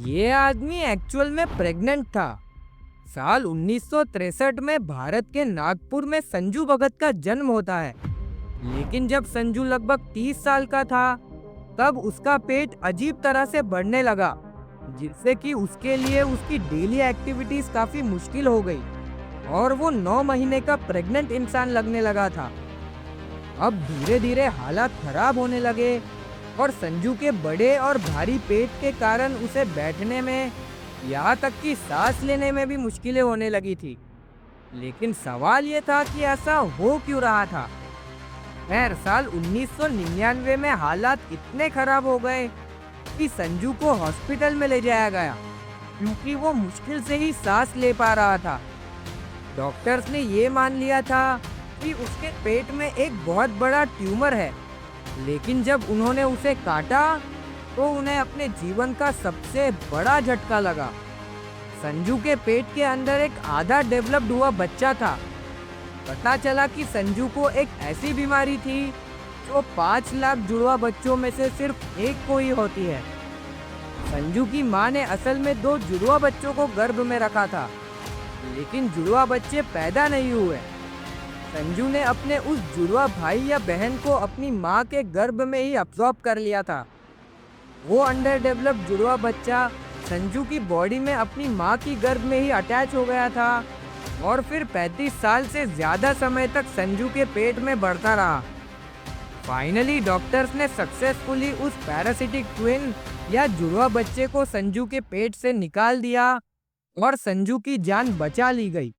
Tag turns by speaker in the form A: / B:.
A: ये आदमी एक्चुअल में प्रेग्नेंट था। साल 1963 में भारत के नागपुर में संजू भगत का जन्म होता है। लेकिन जब संजू लगभग 30 साल का था, तब उसका पेट अजीब तरह से बढ़ने लगा, जिससे कि उसके लिए उसकी डेली एक्टिविटीज काफी मुश्किल हो गई और वो 9 महीने का प्रेग्नेंट इंसान लगने लगा था। अब धीरे धीरे हालात खराब होने लगे और संजू के बड़े और भारी पेट के कारण उसे बैठने में, यहाँ तक कि सांस लेने में भी मुश्किलें होने लगी थी। लेकिन सवाल ये था कि ऐसा हो क्यों रहा था। खैर, साल 1999 में हालात इतने खराब हो गए कि संजू को हॉस्पिटल में ले जाया गया, क्योंकि वो मुश्किल से ही सांस ले पा रहा था। डॉक्टर्स ने ये मान लिया था कि उसके पेट में एक बहुत बड़ा ट्यूमर है। लेकिन जब उन्होंने उसे काटा, तो उन्हें अपने जीवन का सबसे बड़ा झटका लगा। संजू के पेट के अंदर एक आधा डेवलप्ड हुआ बच्चा था। पता चला कि संजू को एक ऐसी बीमारी थी जो 5 लाख जुड़वा बच्चों में से सिर्फ एक को ही होती है। संजू की मां ने असल में 2 जुड़वा बच्चों को गर्भ में रखा था, लेकिन जुड़वा बच्चे पैदा नहीं हुए। संजू ने अपने उस जुड़वा भाई या बहन को अपनी मां के गर्भ में ही अब्सॉर्ब कर लिया था। वो अंडर डेवलप्ड जुड़वा बच्चा संजू की बॉडी में अपनी मां की गर्भ में ही अटैच हो गया था और फिर 35 साल से ज्यादा समय तक संजू के पेट में बढ़ता रहा। फाइनली डॉक्टर्स ने सक्सेसफुली उस पैरासिटिक ट्विन या जुड़वा बच्चे को संजू के पेट से निकाल दिया और संजू की जान बचा ली गई।